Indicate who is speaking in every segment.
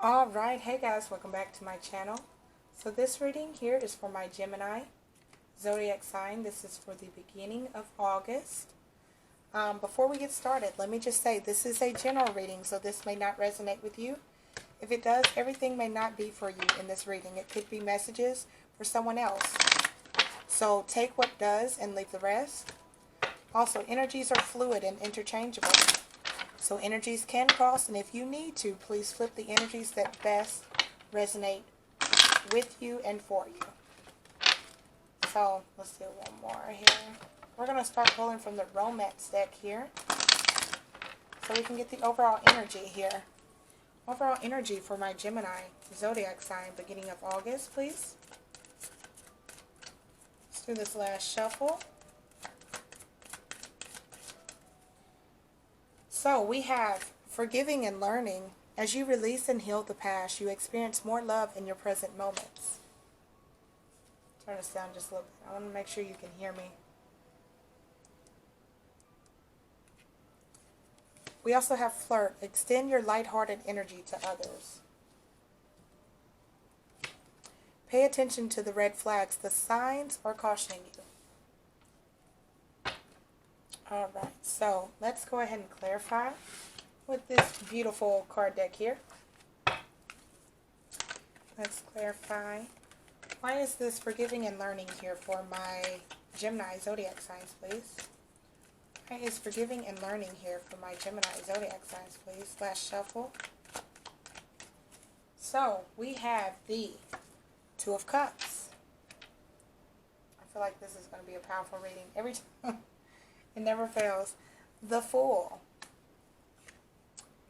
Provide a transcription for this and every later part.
Speaker 1: Alright, hey guys, welcome back to my channel. So this reading here is for my Gemini zodiac sign. This is for the beginning of August. Before we get started, let me just say this is a general reading, so this may not resonate with you. If it does, everything may not be for you in this reading. It could be messages for someone else. So take what does and leave the rest. Also, energies are fluid and interchangeable. So energies can cross, and if you need to, please flip the energies that best resonate with you and for you. So let's do one more here. We're going to start pulling from the romance deck here, so we can get the overall energy here. Overall energy for my Gemini zodiac sign, beginning of August, please. Let's do this last shuffle. So we have forgiving and learning. As you release and heal the past, you experience more love in your present moments. Turn this down just a little bit. I want to make sure you can hear me. We also have flirt. Extend your lighthearted energy to others. Pay attention to the red flags. The signs are cautioning you. Alright, so let's go ahead and clarify with this beautiful card deck here. Let's clarify. Why is this forgiving and learning here for my Gemini zodiac signs, please? Why is forgiving and learning here for my Gemini zodiac signs, please? Last shuffle. So, we have the Two of Cups. I feel like this is going to be a powerful reading every time. It never fails. The Fool.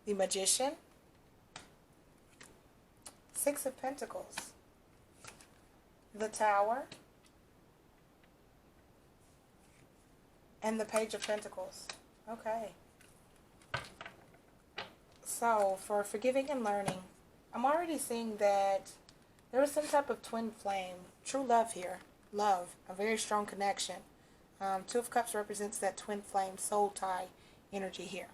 Speaker 1: The Magician. Six of Pentacles. The Tower. And the Page of Pentacles. Okay. So, for forgiving and learning, I'm already seeing that there was some type of twin flame. True love here. Love. A very strong connection. Two of Cups represents that twin flame soul tie energy here.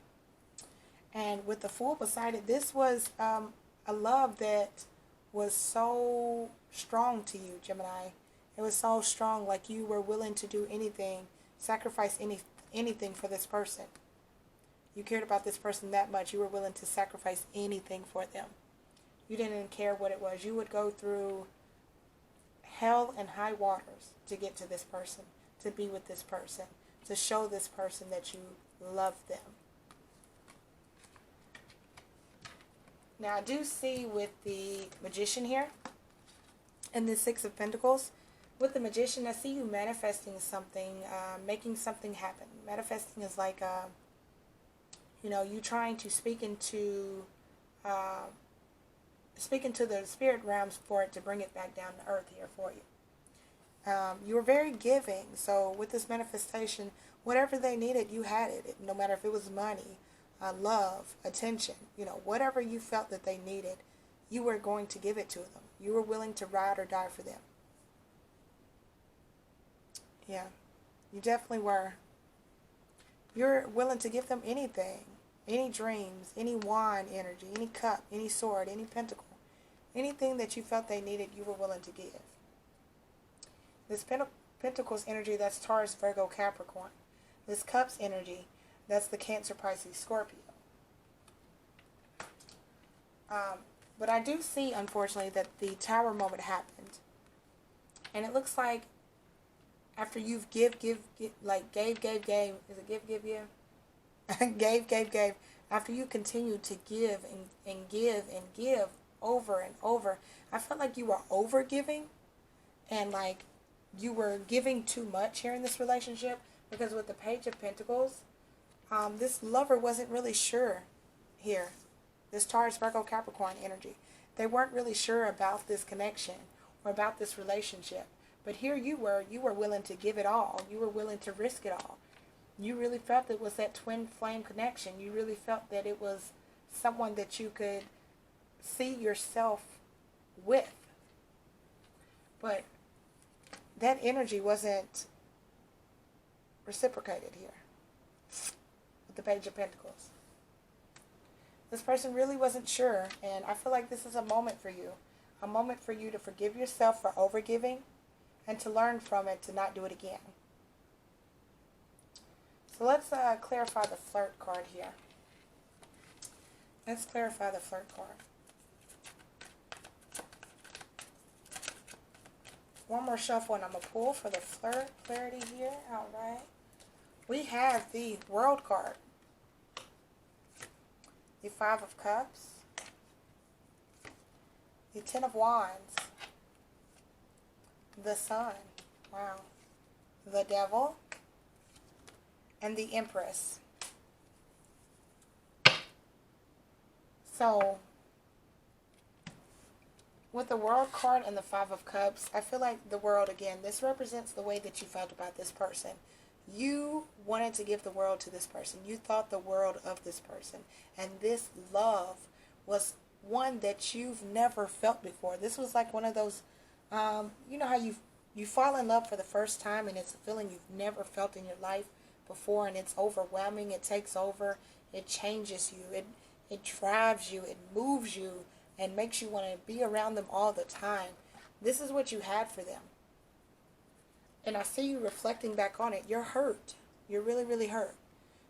Speaker 1: And with the Fool beside it, this was a love that was so strong to you, Gemini. It was so strong, like you were willing to do anything, sacrifice anything for this person. You cared about this person that much. You were willing to sacrifice anything for them. You didn't care what it was. You would go through hell and high waters to get to this person, to be with this person, to show this person that you love them. Now, I do see with the Magician here, and the Six of Pentacles, with the Magician, I see you manifesting something, making something happen. Manifesting is like, you trying to speak into the spirit realms for it to bring it back down to earth here for you. You were very giving, so with this manifestation, whatever they needed, you had it. No matter if it was money, love, attention, whatever you felt that they needed, you were going to give it to them. You were willing to ride or die for them. Yeah, you definitely were. You're willing to give them anything, any dreams, any wand energy, any cup, any sword, any pentacle, anything that you felt they needed, you were willing to give. This Pentacles energy, that's Taurus, Virgo, Capricorn. This Cups energy, that's the Cancer, Pisces, Scorpio. But I do see, unfortunately, that the Tower moment happened. And it looks like after you've gave, is it gave. After you continue to give and give over and over, I felt like you were over giving, and like you were giving too much here in this relationship, because with the Page of Pentacles, this lover wasn't really sure here. This Taurus, Virgo, Capricorn energy. They weren't really sure about this connection or about this relationship. But here you were willing to give it all. You were willing to risk it all. You really felt it was that twin flame connection. You really felt that it was someone that you could see yourself with. But that energy wasn't reciprocated here with the Page of Pentacles. This person really wasn't sure, and I feel like this is a moment for you. A moment for you to forgive yourself for overgiving and to learn from it to not do it again. So let's clarify the flirt card here. Let's clarify the flirt card. One more shuffle and I'm going to pull for the flirt clarity here. All right. We have the World card. The Five of Cups. The Ten of Wands. The Sun. Wow. The Devil. And the Empress. So, with the World card and the Five of Cups, I feel like the world, again, this represents the way that you felt about this person. You wanted to give the world to this person. You thought the world of this person. And this love was one that you've never felt before. This was like one of those, you know how you fall in love for the first time and it's a feeling you've never felt in your life before, and it's overwhelming. It takes over. It changes you. It drives you. It moves you and makes you want to be around them all the time. This is what you had for them. And I see you reflecting back on it. You're hurt. You're really, really hurt.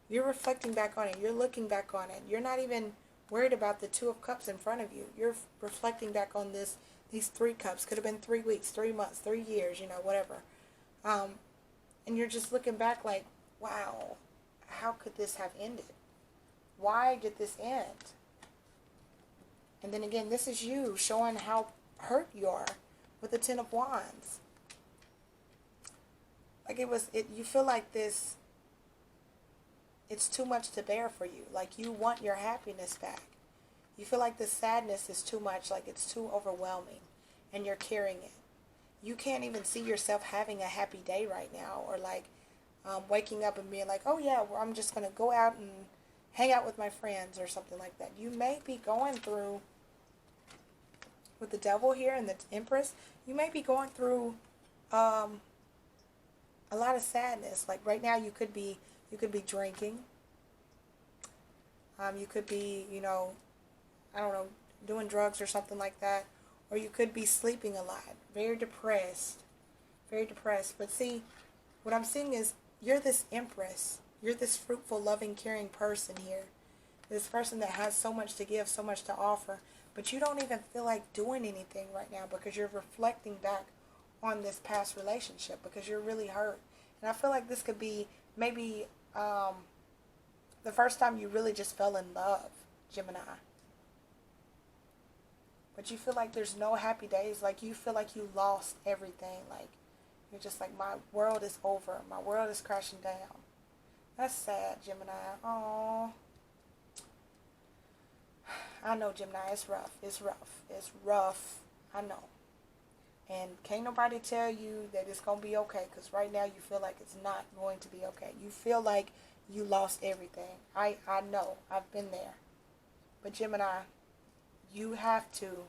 Speaker 1: You're reflecting back on it. You're looking back on it. You're not even worried about the Two of Cups in front of you. You're reflecting back on these 3 cups. Could have been 3 weeks, 3 months, 3 years, you know, whatever. And you're just looking back like, wow, how could this have ended? Why did this end? And then again, this is you showing how hurt you are with the Ten of Wands. Like you feel like this, it's too much to bear for you. Like you want your happiness back. You feel like the sadness is too much, like it's too overwhelming, and you're carrying it. You can't even see yourself having a happy day right now, or like waking up and being like, oh yeah, well, I'm just going to go out and hang out with my friends or something like that. You may be going through, with the Devil here and the Empress, you may be going through a lot of sadness. Like right now, you could be drinking. You could be, you know, I don't know, doing drugs or something like that. Or you could be sleeping a lot. Very depressed. Very depressed. But see, what I'm seeing is you're this Empress. You're this fruitful, loving, caring person here. This person that has so much to give, so much to offer. But you don't even feel like doing anything right now because you're reflecting back on this past relationship because you're really hurt. And I feel like this could be maybe the first time you really just fell in love, Gemini. But you feel like there's no happy days. Like you feel like you lost everything. Like you're just like, my world is over. My world is crashing down. That's sad, Gemini. Oh, I know, Gemini. It's rough. It's rough. It's rough. I know. And can't nobody tell you that it's going to be okay, because right now you feel like it's not going to be okay. You feel like you lost everything. I know. I've been there. But Gemini, you have to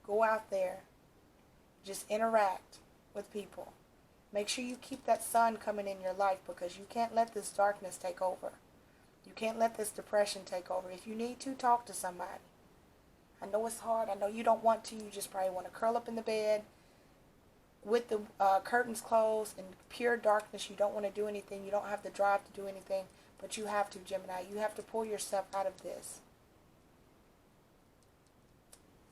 Speaker 1: go out there, just interact with people. Make sure you keep that sun coming in your life, because you can't let this darkness take over. You can't let this depression take over. If you need to, talk to somebody. I know it's hard. I know you don't want to. You just probably want to curl up in the bed with the curtains closed in pure darkness. You don't want to do anything. You don't have the drive to do anything. But you have to, Gemini. You have to pull yourself out of this.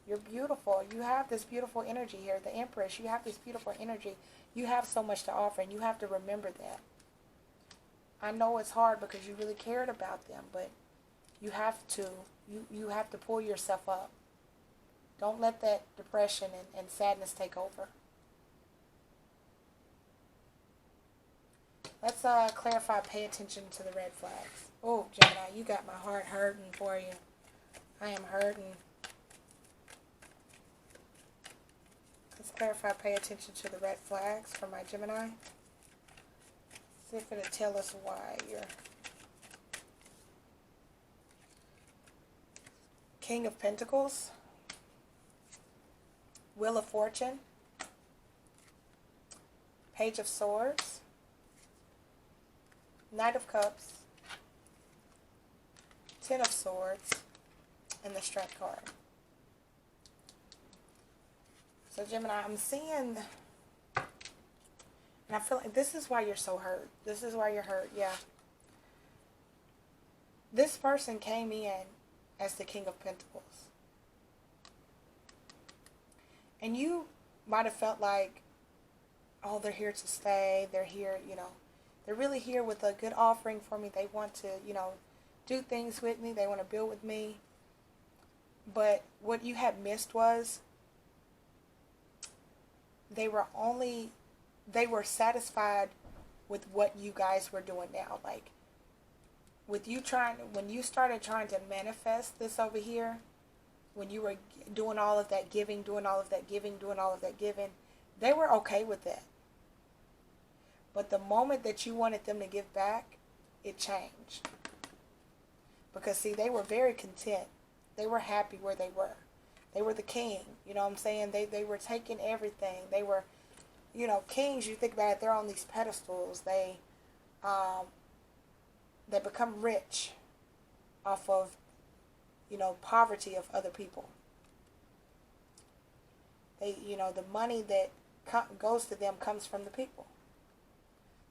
Speaker 1: You're beautiful. You have this beautiful energy here. The Empress, you have this beautiful energy. You have so much to offer, and you have to remember that. I know it's hard because you really cared about them, but you have to. You have to pull yourself up. Don't let that depression and sadness take over. Let's clarify, pay attention to the red flags. Oh, Gemini, you got my heart hurting for you. I am hurting. Let's clarify, pay attention to the red flags for my Gemini. See if it'll tell us why you're King of Pentacles, Wheel of Fortune, Page of Swords, Knight of Cups, Ten of Swords, and the Strength card. So Gemini, I'm seeing, and I feel like this is why you're so hurt. This is why you're hurt, yeah. This person came in as the King of Pentacles. And you might have felt like, oh, they're here to stay. They're here, they're really here with a good offering for me. They want to, do things with me. They want to build with me. But what you had missed was they were satisfied with what you guys were doing now. Like, with you when you started trying to manifest this over here, when you were doing all of that giving, doing all of that giving, they were okay with that. But the moment that you wanted them to give back, it changed. Because, see, they were very content. They were happy where they were. They were the king. You know what I'm saying? They were taking everything. They were, kings, you think about it, they're on these pedestals. They become rich off of, poverty of other people. The money that goes to them comes from the people.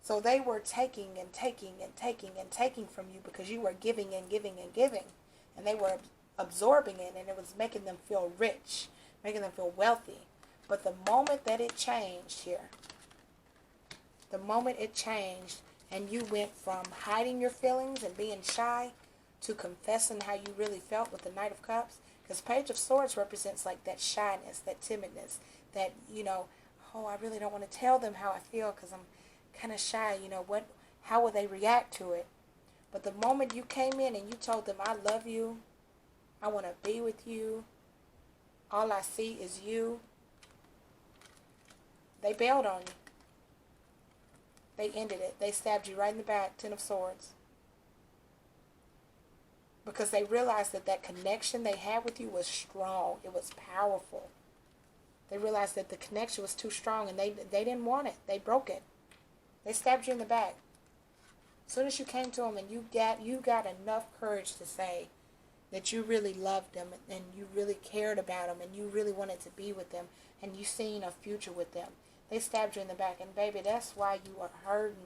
Speaker 1: So they were taking and taking and taking and taking from you because you were giving and giving and giving. And they were absorbing it, and it was making them feel rich, making them feel wealthy. But the moment that it changed here, the moment it changed and you went from hiding your feelings and being shy to confessing how you really felt with the Knight of Cups, because Page of Swords represents like that shyness, that timidness, that, oh, I really don't want to tell them how I feel because I'm kind of shy. How will they react to it? But the moment you came in and you told them, I love you, I want to be with you, all I see is you, they bailed on you. They ended it. They stabbed you right in the back, Ten of Swords. Because they realized that connection they had with you was strong. It was powerful. They realized that the connection was too strong, and they didn't want it. They broke it. They stabbed you in the back. As soon as you came to them and you got enough courage to say that you really loved them and you really cared about them and you really wanted to be with them and you seen a future with them, they stabbed you in the back. And baby, that's why you are hurting.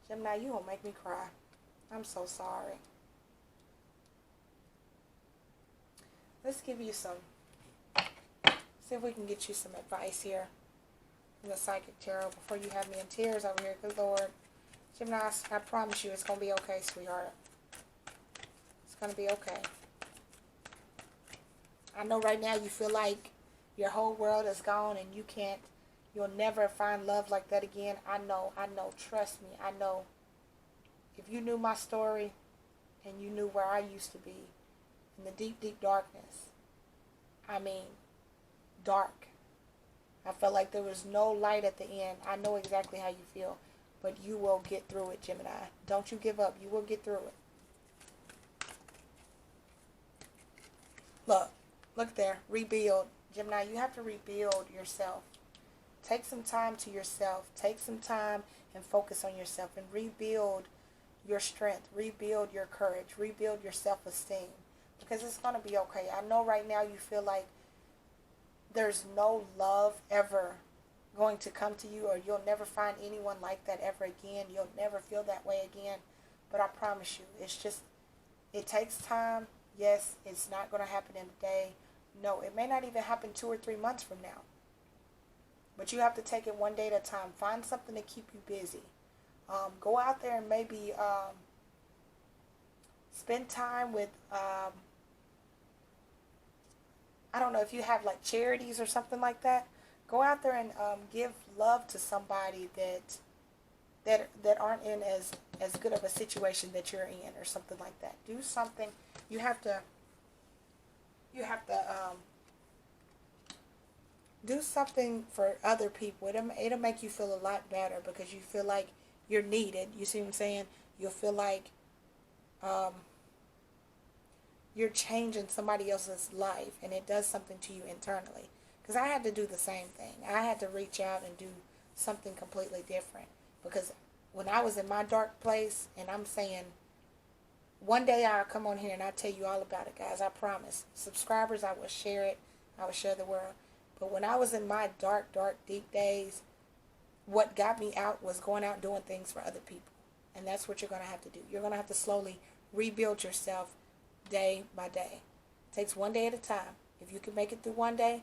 Speaker 1: Gemini, you gonna make me cry. I'm so sorry. Let's give you some, see if we can get you some advice here in the Psychic Tarot before you have me in tears over here. Good Lord. Gemini, I promise you it's going to be okay, sweetheart. It's going to be okay. I know right now you feel like your whole world is gone and you'll never find love like that again. I know, trust me, I know. If you knew my story and you knew where I used to be, in the deep, deep darkness, I mean, dark. I felt like there was no light at the end. I know exactly how you feel, but you will get through it, Gemini. Don't you give up. You will get through it. Look there, rebuild. Gemini, you have to rebuild yourself. Take some time to yourself. Take some time and focus on yourself and rebuild your strength, rebuild your courage, rebuild your self-esteem, because it's going to be okay. I know right now you feel like there's no love ever going to come to you, or you'll never find anyone like that ever again. You'll never feel that way again. But I promise you, it takes time. Yes, it's not going to happen in a day. No, it may not even happen 2 or 3 months from now. But you have to take it one day at a time. Find something to keep you busy. Go out there and maybe spend time with, I don't know, if you have like charities or something like that. Go out there and give love to somebody that aren't in as good of a situation that you're in, or something like that. Do something. You have to do something for other people. It'll make you feel a lot better, because you feel like you're needed. You see what I'm saying? You'll feel like you're changing somebody else's life, and it does something to you internally. Because I had to do the same thing. I had to reach out and do something completely different, because when I was in my dark place, and I'm saying, one day I'll come on here and I'll tell you all about it, guys. I promise. Subscribers, I will share it. I will share the world. But when I was in my dark, dark, deep days, what got me out was going out doing things for other people. And that's what you're going to have to do. You're going to have to slowly rebuild yourself day by day. It takes one day at a time. If you can make it through one day,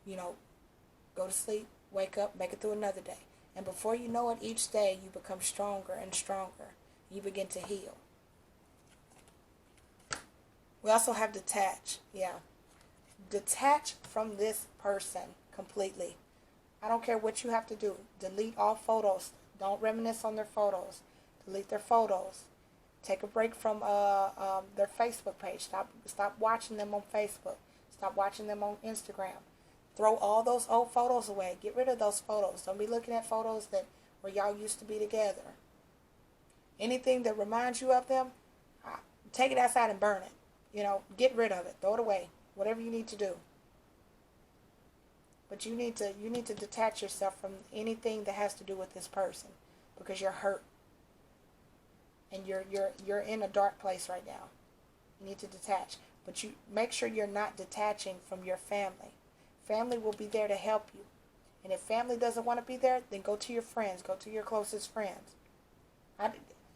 Speaker 1: go to sleep, wake up, make it through another day. And before you know it, each day you become stronger and stronger. You begin to heal. We also have detach. Yeah. Detach from this person completely. I don't care what you have to do. Delete all photos. Don't reminisce on their photos. Delete their photos. Take a break from their Facebook page. Stop watching them on Facebook. Stop watching them on Instagram. Throw all those old photos away. Get rid of those photos. Don't be looking at photos where y'all used to be together. Anything that reminds you of them, take it outside and burn it. Get rid of it. Throw it away. Whatever you need to do. But you need to detach yourself from anything that has to do with this person, because you're hurt. And you're in a dark place right now. You need to detach. But you make sure you're not detaching from your family. Family will be there to help you. And if family doesn't want to be there, then go to your friends. Go to your closest friends.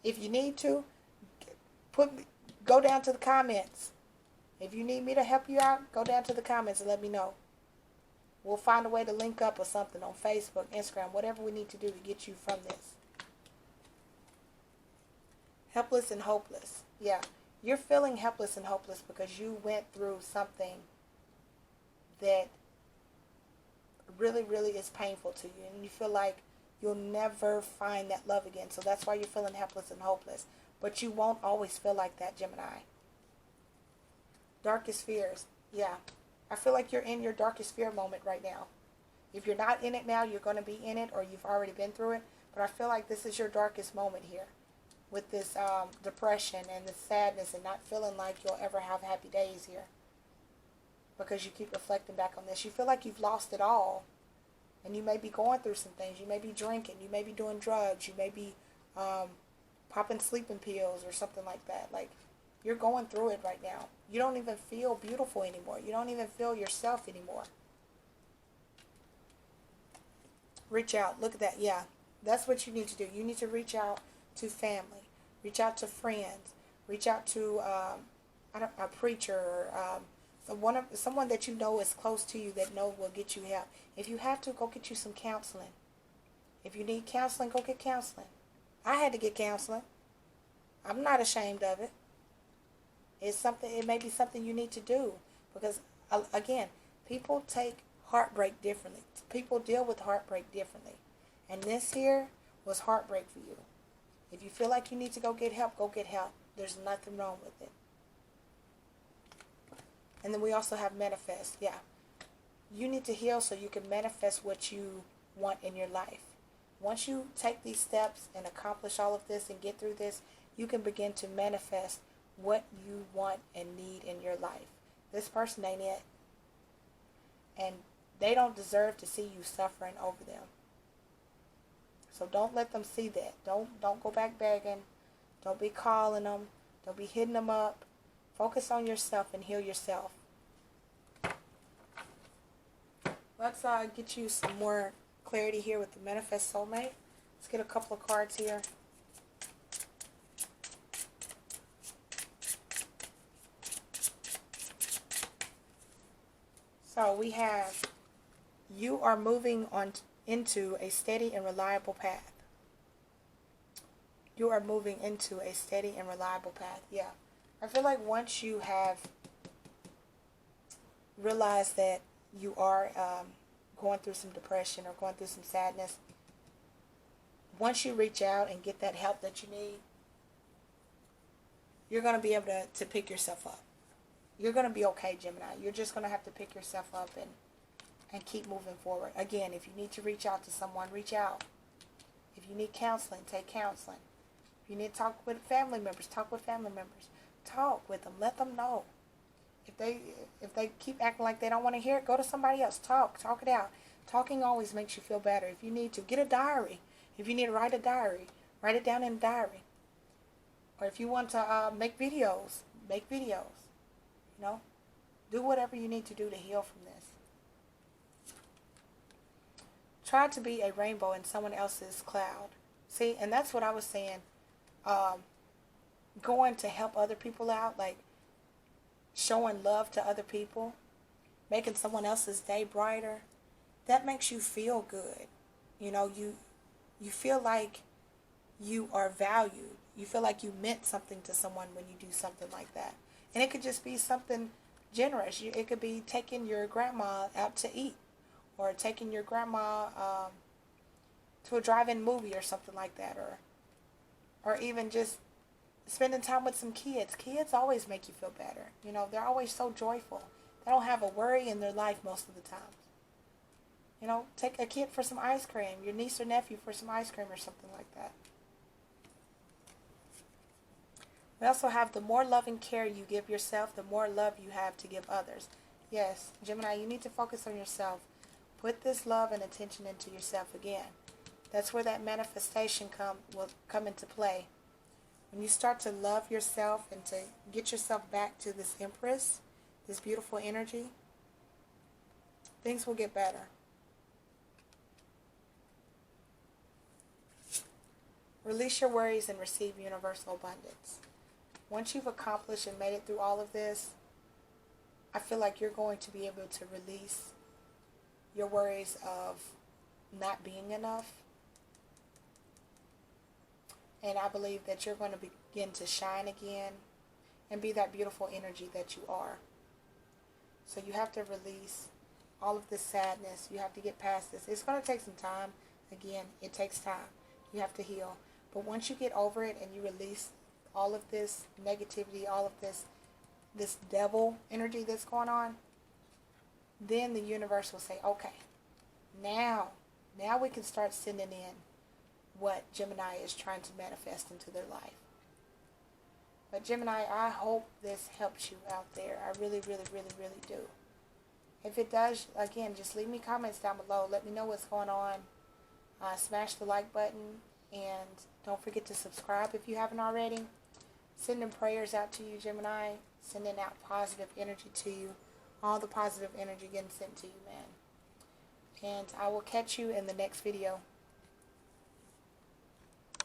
Speaker 1: If you need to, go down to the comments. If you need me to help you out, go down to the comments and let me know. We'll find a way to link up or something on Facebook, Instagram, whatever we need to do to get you from this. Helpless and hopeless. Yeah, you're feeling helpless and hopeless because you went through something that really, really is painful to you. And you feel like you'll never find that love again. So that's why you're feeling helpless and hopeless. But you won't always feel like that, Gemini. Darkest fears. Yeah. I feel like you're in your darkest fear moment right now. If you're not in it now, you're going to be in it, or you've already been through it. But I feel like this is your darkest moment here, with this depression and the sadness and not feeling like you'll ever have happy days here. Because you keep reflecting back on this. You feel like you've lost it all. And you may be going through some things. You may be drinking. You may be doing drugs. You may be popping sleeping pills or something like that. Like, you're going through it right now. You don't even feel beautiful anymore. You don't even feel yourself anymore. Reach out. Look at that. Yeah, that's what you need to do. You need to reach out to family. Reach out to friends. Reach out to a preacher or someone that you know is close to you that will get you help. If you have to, go get you some counseling. If you need counseling, go get counseling. I had to get counseling. I'm not ashamed of it. It may be something you need to do, because again, people take heartbreak differently. People deal with heartbreak differently. And this here was heartbreak for you. If you feel like you need to go get help, go get help. There's nothing wrong with it. And then we also have manifest. Yeah. You need to heal so you can manifest what you want in your life. Once you take these steps and accomplish all of this and get through this, you can begin to manifest what you want and need in your life. This person ain't it. And they don't deserve to see you suffering over them. So don't let them see that. Don't go back begging. Don't be calling them. Don't be hitting them up. Focus on yourself and heal yourself. Let's get you some more clarity here with the Manifest Soulmate. Let's get a couple of cards here. So we have, you are moving on into a steady and reliable path. You are moving into a steady and reliable path. Yeah. I feel like once you have realized that you are going through some depression or going through some sadness, once you reach out and get that help that you need, you're going to be able to pick yourself up. You're going to be okay, Gemini. You're just going to have to pick yourself up and keep moving forward. Again, if you need to reach out to someone, reach out. If you need counseling, take counseling. If you need to talk with family members, talk with family members. Talk with them. Let them know. If they keep acting like they don't want to hear it, go to somebody else. Talk it out. Talking always makes you feel better. If you need to, get a diary. If you need to write a diary, Write it down in a diary. Or if you want to make videos, make videos. You know, do whatever you need to do to heal from this. Try to be a rainbow in someone else's cloud. See, and that's what I was saying. Going to help other people out, like showing love to other people, making someone else's day brighter, that makes you feel good. You know, you feel like you are valued. You feel like you meant something to someone when you do something like that. And it could just be something generous. It could be taking your grandma out to eat, or taking your grandma to a drive-in movie or something like that, or even just spending time with some kids. Kids always make you feel better. You know, they're always so joyful. They don't have a worry in their life most of the time. You know, take a kid for some ice cream, your niece or nephew for some ice cream or something like that. We also have the more loving care you give yourself, the more love you have to give others. Yes, Gemini, you need to focus on yourself. Put this love and attention into yourself again. That's where that manifestation will come into play. When you start to love yourself and to get yourself back to this Empress, this beautiful energy, things will get better. Release your worries and receive universal abundance. Once you've accomplished and made it through all of this, I feel like you're going to be able to release your worries of not being enough. And I believe that you're going to begin to shine again and be that beautiful energy that you are. So you have to release all of this sadness. You have to get past this. It's going to take some time. Again, it takes time. You have to heal. But once you get over it and you release all of this negativity, all of this devil energy that's going on, then the universe will say, okay, now we can start sending in what Gemini is trying to manifest into their life. But Gemini, I hope this helps you out there. I really, really, really, really do. If it does, again, just leave me comments down below. Let me know what's going on. Smash the like button. And don't forget to subscribe if you haven't already. Sending prayers out to you, Gemini. Sending out positive energy to you. All the positive energy getting sent to you, man. And I will catch you in the next video.